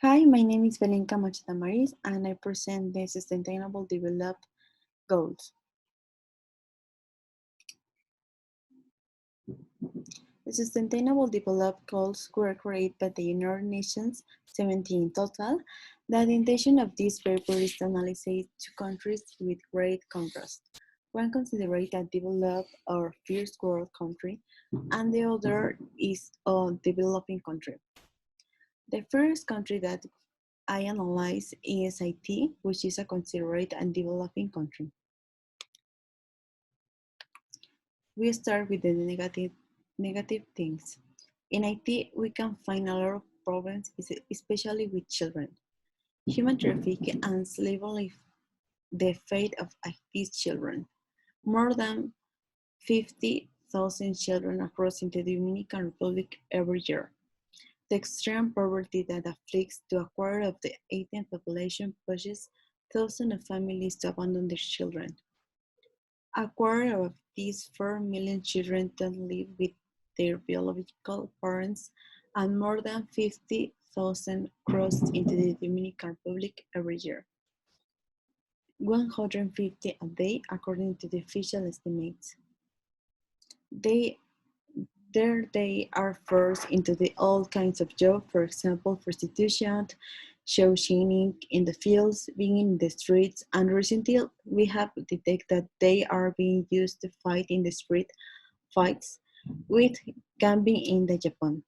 Hi, my name is Belenka Macheta Maris, and I present the Sustainable Development Goals. The Sustainable Development Goals were created by the United Nations, 17 in total. The intention of this paper is to analyze two countries with great contrast. One considered a developed or first world country, and the other is a developing country. The first country that I analyze is Haiti, which is a considered and developing country. We start with the negative things. In IT, we can find a lot of problems, especially with children. Human trafficking and slavery, the fate of these children. More than 50,000 children are crossing the Dominican Republic every year. The extreme poverty that afflicts to a quarter of the Haitian population pushes thousands of families to abandon their children. A quarter of these 4 million children don't live with their biological parents, and more than 50,000 cross into the Dominican Republic every year. 150 a day, according to the official estimates. They, there they are forced into all kinds of jobs, for example, prostitution, show shining in the fields, being in the streets, and recently we have detected that they are being used to fight in the street fights with camping in the Japan.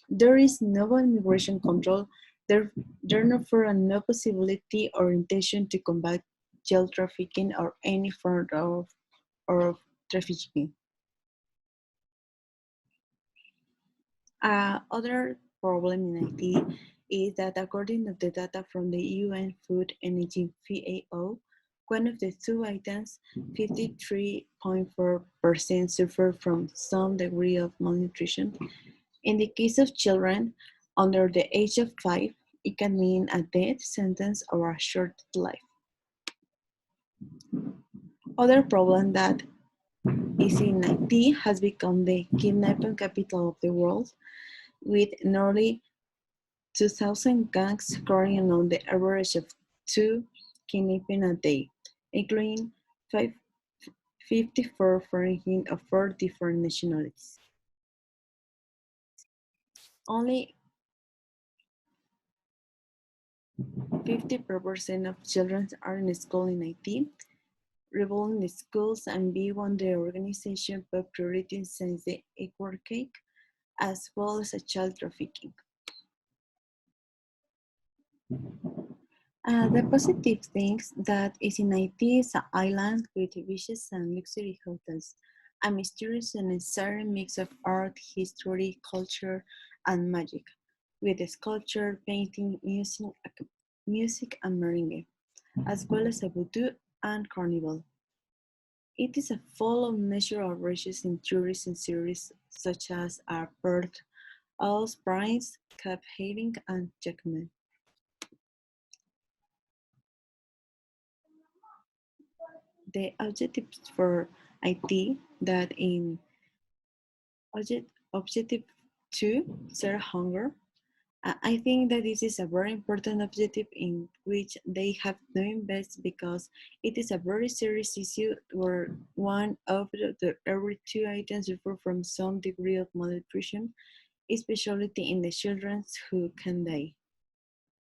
There is no immigration control, therefore no possibility or intention to combat child trafficking or any form of trafficking. Other problem in IT is that according to the data from the UN Food Energy FAO, one of the two items, 53.4% suffer from some degree of malnutrition. In the case of children under the age of 5, it can mean a death sentence or a short life. Other problem that is in IT has become the kidnapping capital of the world, with nearly 2,000 gangs carrying on the average of 2 kidnapping a day, including 54 foreign of 4 different nationalities. Only 50% of children are in school in IT, revolving the schools and be one of the organization top priorities since the earthquake, as well as a child trafficking. The positive things that is in Haiti is an island with beaches and luxury hotels, a mysterious and necessary mix of art, history, culture, and magic, with sculpture, painting, music and merengue, as well as a voodoo and carnival. It is a full of natural riches in tourism series such as Perth, Alice Springs, Cape Haven, and Jackman. The objectives for IT that in objective 2, zero hunger. I think that this is a very important objective in which they have to invest because it is a very serious issue where one of every two items suffer from some degree of malnutrition, especially in the children who can die.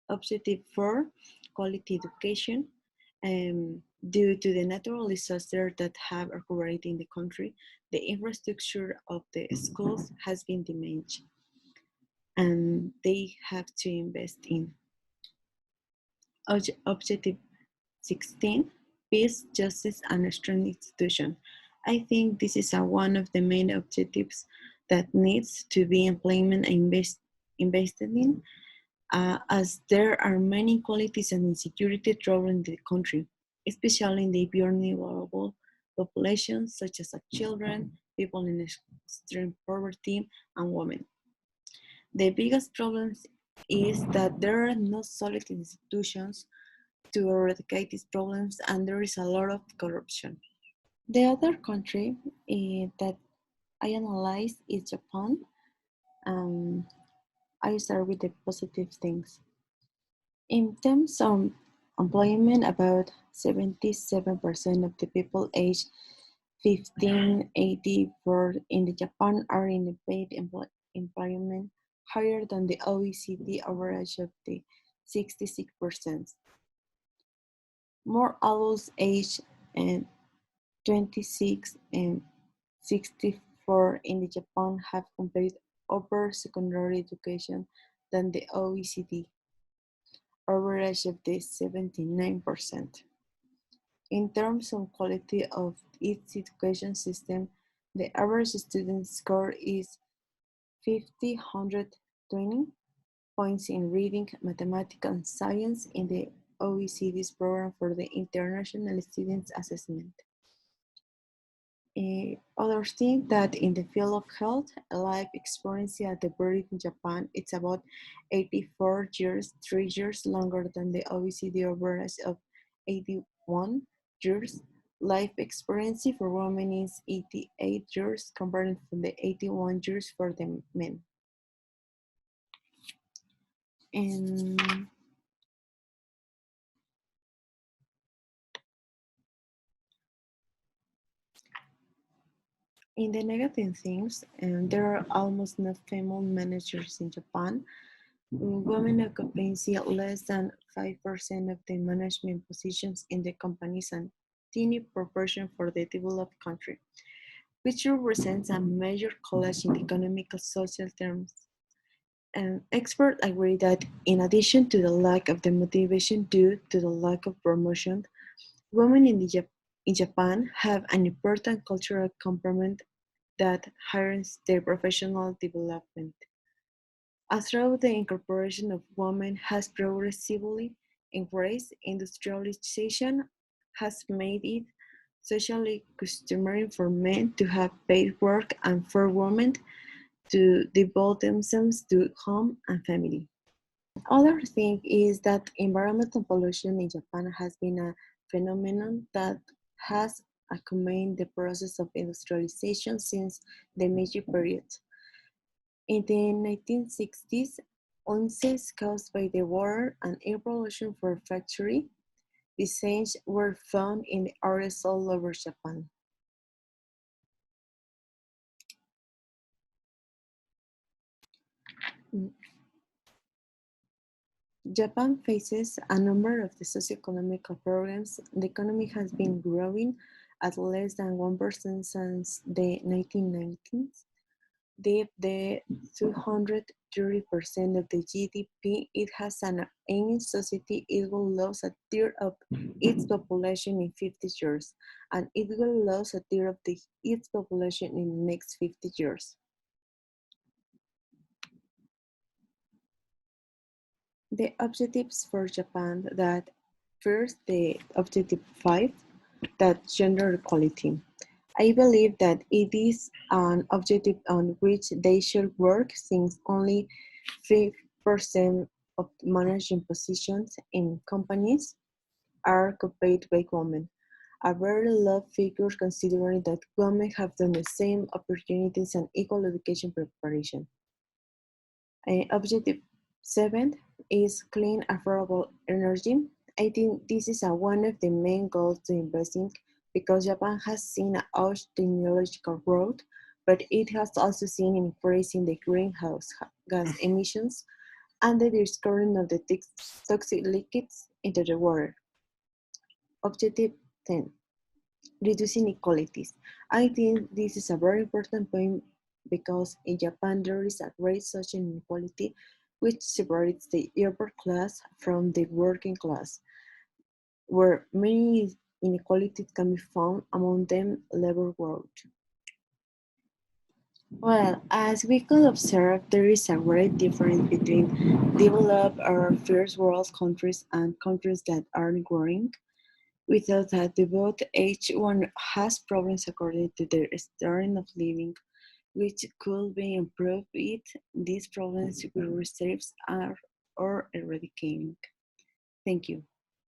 Objective 4, quality education. Due to the natural disasters that have occurred in the country, the infrastructure of the schools has been damaged and they have to invest in. Objective 16, peace, justice, and strong institution. I think this is one of the main objectives that needs to be implemented and invested in, as there are many inequalities and insecurity throughout the country, especially in the vulnerable populations such as children, people in extreme poverty, and women. The biggest problem is that there are no solid institutions to eradicate these problems and there is a lot of corruption. The other country that I analyzed is Japan. Um, I start with the positive things. In terms of employment, about 77% of the people aged 15-84 in the Japan are in a paid employment, higher than the OECD average of the 66%. More adults aged 26 and 64 in the Japan have completed upper secondary education than the OECD average of the 79%. In terms of quality of its education system, the average student score is 5,120 points in reading, mathematics, and science in the OECD's program for the International Students Assessment. Others think that in the field of health, life expectancy at the birth in Japan it's about 84 years, 3 years longer than the OECD average of 81 years. Life expectancy for women is 88 years compared to the 81 years for the men. And in the negative things, there are almost no female managers in Japan. Women occupy less than 5% of the management positions in the companies and tiny proportion for the developed country, which represents a major collapse in economic and social terms. And experts agree that in addition to the lack of the motivation due to the lack of promotion, women in Japan have an important cultural component that hinders their professional development. Although the incorporation of women has progressively embraced, industrialization has made it socially customary for men to have paid work and for women to devote themselves to home and family. Other thing is that environmental pollution in Japan has been a phenomenon that has accompanied the process of industrialization since the Meiji period. In the 1960s, onset caused by the water and air pollution from factory designs were found in areas all over Japan. Japan faces a number of the socioeconomic problems. The economy has been growing at less than 1% since the 1990s. The 230% of the GDP it has an aging society, it will lose a third of its population in 50 years, and it will lose a third of its population in the next 50 years. The objectives for Japan that first the objective 5 that gender equality. I believe that it is an objective on which they should work since only 5% of managing positions in companies are occupied by women. A very low figure considering that women have the same opportunities and equal education preparation. Objective 7 is clean, affordable energy. I think this is one of the main goals to investing because Japan has seen a huge technological growth, but it has also seen an increase in the greenhouse gas emissions and the discarding of the toxic liquids into the water. Objective 10, reducing inequalities. I think this is a very important point because in Japan there is a great social inequality which separates the upper class from the working class, where many inequalities can be found, among them labor growth. Well, as we could observe, there is a great difference between developed or first world countries and countries that are growing. Without that, both each one has problems according to their standard of living, which could be improved if these problems were resolved or eradicated. Thank you.